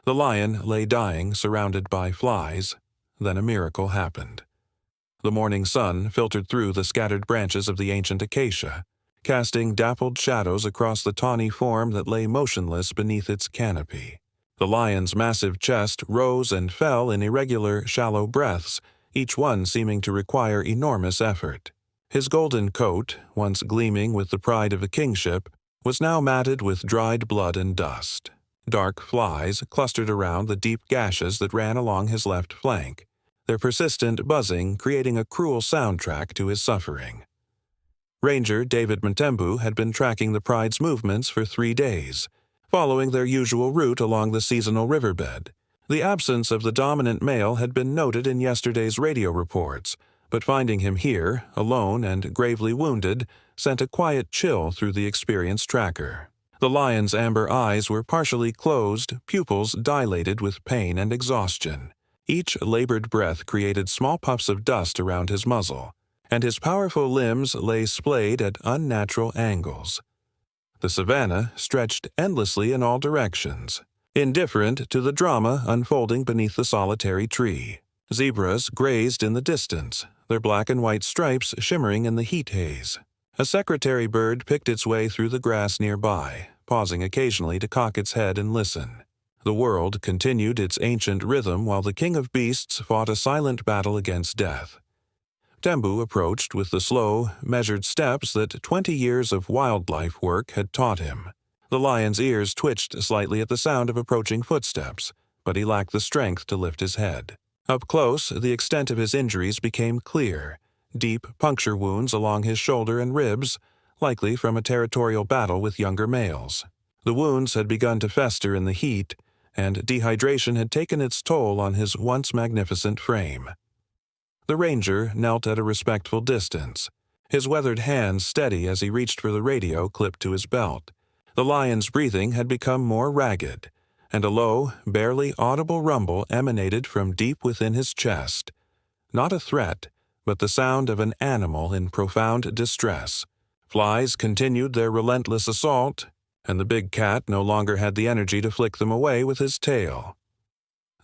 The lion lay dying, surrounded by flies. Then a miracle happened. The morning sun filtered through the scattered branches of the ancient acacia, casting dappled shadows across the tawny form that lay motionless beneath its canopy. The lion's massive chest rose and fell in irregular, shallow breaths, each one seeming to require enormous effort. His golden coat, once gleaming with the pride of a kingship, was now matted with dried blood and dust. Dark flies clustered around the deep gashes that ran along his left flank, their persistent buzzing creating a cruel soundtrack to his suffering. Ranger David Mtembu had been tracking the pride's movements for 3 days, following their usual route along the seasonal riverbed. The absence of the dominant male had been noted in yesterday's radio reports, but finding him here, alone and gravely wounded, sent a quiet chill through the experienced tracker. The lion's amber eyes were partially closed, pupils dilated with pain and exhaustion. Each labored breath created small puffs of dust around his muzzle, and his powerful limbs lay splayed at unnatural angles. The savannah stretched endlessly in all directions, indifferent to the drama unfolding beneath the solitary tree. Zebras grazed in the distance, their black and white stripes shimmering in the heat haze. A secretary bird picked its way through the grass nearby, pausing occasionally to cock its head and listen. The world continued its ancient rhythm while the king of beasts fought a silent battle against death. Mtembu approached with the slow, measured steps that 20 years of wildlife work had taught him. The lion's ears twitched slightly at the sound of approaching footsteps, but he lacked the strength to lift his head. Up close, the extent of his injuries became clear. Deep puncture wounds along his shoulder and ribs, likely from a territorial battle with younger males. The wounds had begun to fester in the heat, and dehydration had taken its toll on his once magnificent frame. The ranger knelt at a respectful distance, his weathered hands steady as he reached for the radio clipped to his belt. The lion's breathing had become more ragged, and a low, barely audible rumble emanated from deep within his chest. Not a threat, but the sound of an animal in profound distress. Flies continued their relentless assault, and the big cat no longer had the energy to flick them away with his tail.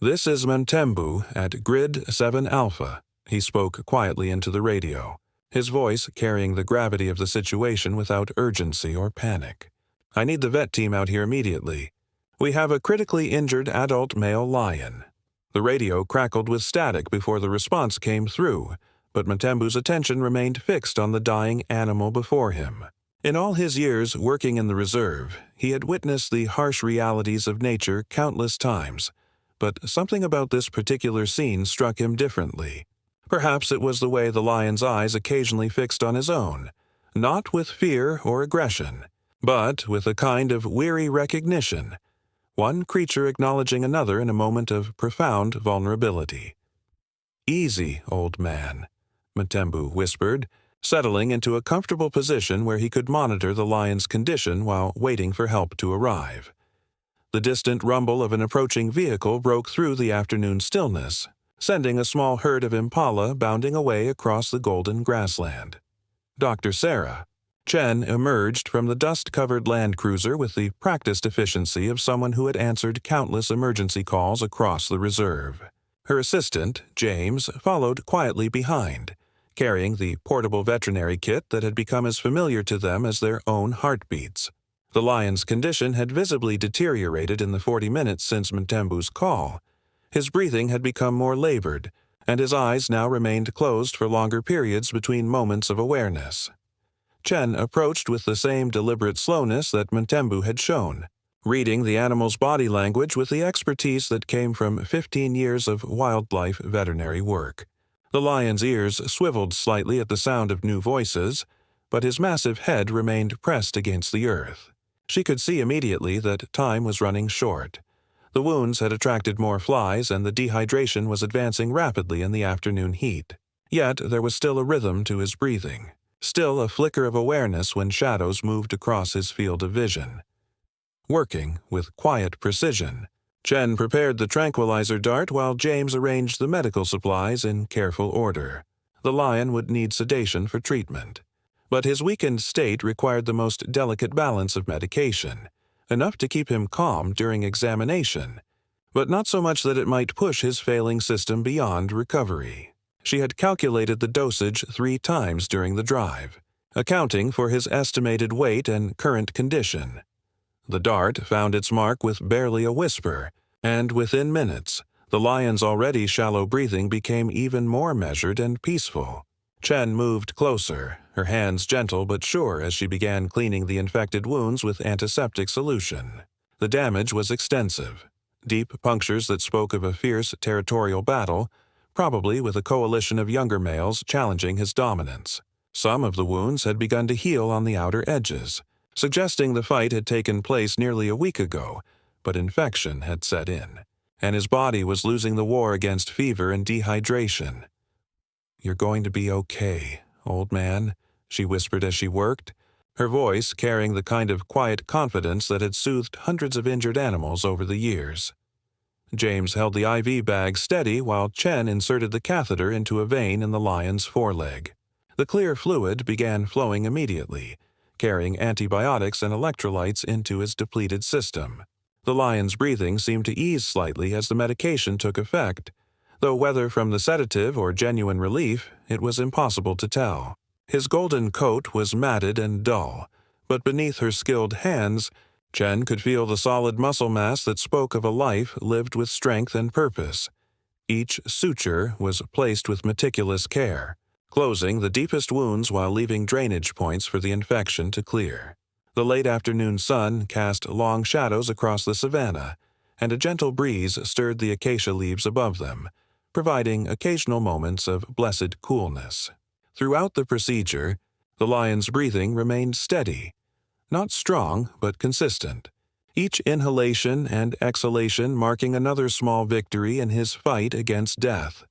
"This is Mtembu at Grid 7 Alpha," he spoke quietly into the radio, his voice carrying the gravity of the situation without urgency or panic. "I need the vet team out here immediately. We have a critically injured adult male lion." The radio crackled with static before the response came through, but Mtembu's attention remained fixed on the dying animal before him. In all his years working in the reserve, he had witnessed the harsh realities of nature countless times, but something about this particular scene struck him differently. Perhaps it was the way the lion's eyes occasionally fixed on his own, not with fear or aggression, but with a kind of weary recognition, one creature acknowledging another in a moment of profound vulnerability. "Easy, old man," Mtembu whispered, settling into a comfortable position where he could monitor the lion's condition while waiting for help to arrive. The distant rumble of an approaching vehicle broke through the afternoon stillness, sending a small herd of impala bounding away across the golden grassland. Dr. Sarah. Chen emerged from the dust-covered Land Cruiser with the practiced efficiency of someone who had answered countless emergency calls across the reserve. Her assistant, James, followed quietly behind, carrying the portable veterinary kit that had become as familiar to them as their own heartbeats. The lion's condition had visibly deteriorated in the 40 minutes since Mtembu's call. His breathing had become more labored, and his eyes now remained closed for longer periods between moments of awareness. Chen approached with the same deliberate slowness that Mtembu had shown, reading the animal's body language with the expertise that came from 15 years of wildlife veterinary work. The lion's ears swiveled slightly at the sound of new voices, but his massive head remained pressed against the earth. She could see immediately that time was running short. The wounds had attracted more flies, and the dehydration was advancing rapidly in the afternoon heat. Yet there was still a rhythm to his breathing, still a flicker of awareness when shadows moved across his field of vision. Working with quiet precision, Chen prepared the tranquilizer dart while James arranged the medical supplies in careful order. The lion would need sedation for treatment, but his weakened state required the most delicate balance of medication, enough to keep him calm during examination, but not so much that it might push his failing system beyond recovery. She had calculated the dosage 3 times during the drive, accounting for his estimated weight and current condition. The dart found its mark with barely a whisper, and within minutes, the lion's already shallow breathing became even more measured and peaceful. Chen moved closer, her hands gentle but sure as she began cleaning the infected wounds with antiseptic solution. The damage was extensive. Deep punctures that spoke of a fierce territorial battle, probably with a coalition of younger males challenging his dominance. Some of the wounds had begun to heal on the outer edges, suggesting the fight had taken place nearly a week ago, but infection had set in, and his body was losing the war against fever and dehydration. "You're going to be okay, old man," she whispered as she worked, her voice carrying the kind of quiet confidence that had soothed hundreds of injured animals over the years. James held the IV bag steady while Chen inserted the catheter into a vein in the lion's foreleg. The clear fluid began flowing immediately, carrying antibiotics and electrolytes into his depleted system. The lion's breathing seemed to ease slightly as the medication took effect, though whether from the sedative or genuine relief, it was impossible to tell. His golden coat was matted and dull, but beneath her skilled hands, Chen could feel the solid muscle mass that spoke of a life lived with strength and purpose. Each suture was placed with meticulous care, closing the deepest wounds while leaving drainage points for the infection to clear. The late afternoon sun cast long shadows across the savannah, and a gentle breeze stirred the acacia leaves above them, providing occasional moments of blessed coolness. Throughout the procedure, the lion's breathing remained steady, not strong but consistent, each inhalation and exhalation marking another small victory in his fight against death.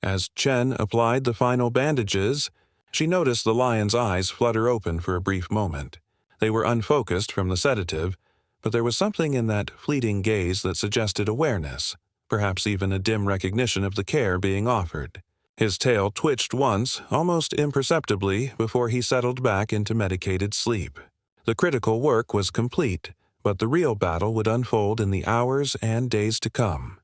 As Chen applied the final bandages, she noticed the lion's eyes flutter open for a brief moment. They were unfocused from the sedative, but there was something in that fleeting gaze that suggested awareness, perhaps even a dim recognition of the care being offered. His tail twitched once, almost imperceptibly, before he settled back into medicated sleep. The critical work was complete, but the real battle would unfold in the hours and days to come.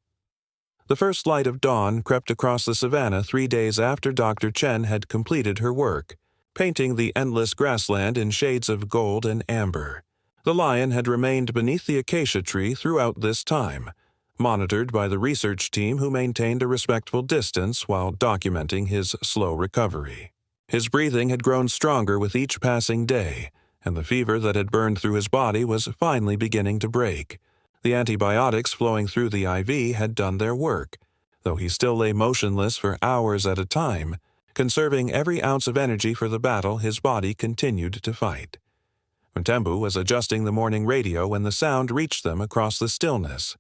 The first light of dawn crept across the savannah 3 days after Dr. Chen had completed her work, painting the endless grassland in shades of gold and amber. The lion had remained beneath the acacia tree throughout this time, monitored by the research team who maintained a respectful distance while documenting his slow recovery. His breathing had grown stronger with each passing day, and the fever that had burned through his body was finally beginning to break. The antibiotics flowing through the IV had done their work, though he still lay motionless for hours at a time, conserving every ounce of energy for the battle his body continued to fight. Mtembu was adjusting the morning radio when the sound reached them across the stillness.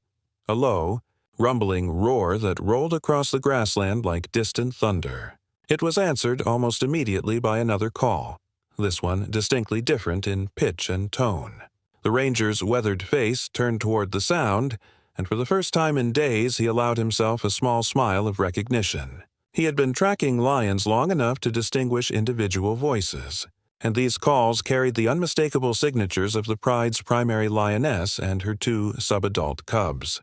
A low, rumbling roar that rolled across the grassland like distant thunder. It was answered almost immediately by another call, this one distinctly different in pitch and tone. The ranger's weathered face turned toward the sound, and for the first time in days he allowed himself a small smile of recognition. He had been tracking lions long enough to distinguish individual voices, and these calls carried the unmistakable signatures of the pride's primary lioness and her 2 subadult cubs.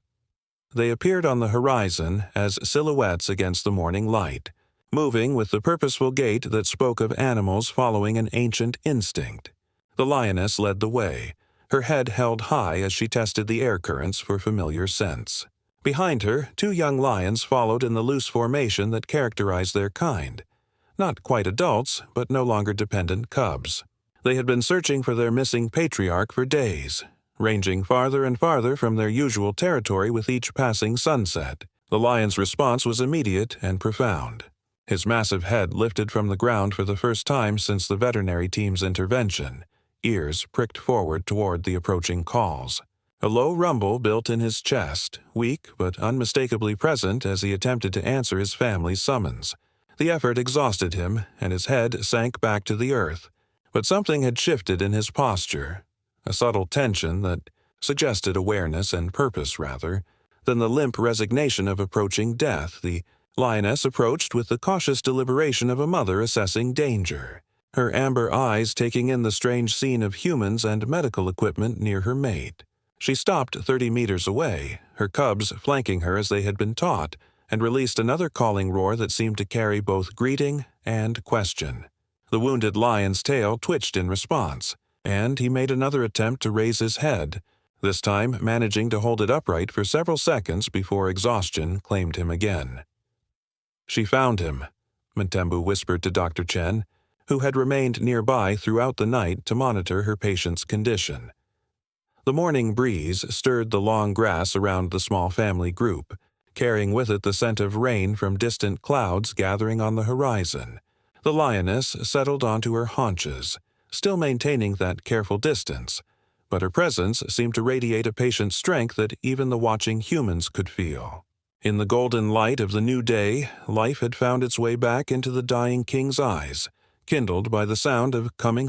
They appeared on the horizon as silhouettes against the morning light, moving with the purposeful gait that spoke of animals following an ancient instinct. The lioness led the way, her head held high as she tested the air currents for familiar scents. Behind her, 2 young lions followed in the loose formation that characterized their kind. Not quite adults, but no longer dependent cubs. They had been searching for their missing patriarch for days, ranging farther and farther from their usual territory with each passing sunset. The lion's response was immediate and profound. His massive head lifted from the ground for the first time since the veterinary team's intervention, ears pricked forward toward the approaching calls. A low rumble built in his chest, weak but unmistakably present as he attempted to answer his family's summons. The effort exhausted him, and his head sank back to the earth, but something had shifted in his posture, a subtle tension that suggested awareness and purpose rather than the limp resignation of approaching death. The lioness approached with the cautious deliberation of a mother assessing danger, her amber eyes taking in the strange scene of humans and medical equipment near her mate. She stopped 30 meters away, her cubs flanking her as they had been taught, and released another calling roar that seemed to carry both greeting and question. The wounded lion's tail twitched in response, and he made another attempt to raise his head, this time managing to hold it upright for several seconds before exhaustion claimed him again. "She found him," Mtembu whispered to Dr. Chen, who had remained nearby throughout the night to monitor her patient's condition. The morning breeze stirred the long grass around the small family group, carrying with it the scent of rain from distant clouds gathering on the horizon. The lioness settled onto her haunches, still maintaining that careful distance, but her presence seemed to radiate a patient strength that even the watching humans could feel. In the golden light of the new day, life had found its way back into the dying king's eyes, kindled by the sound of coming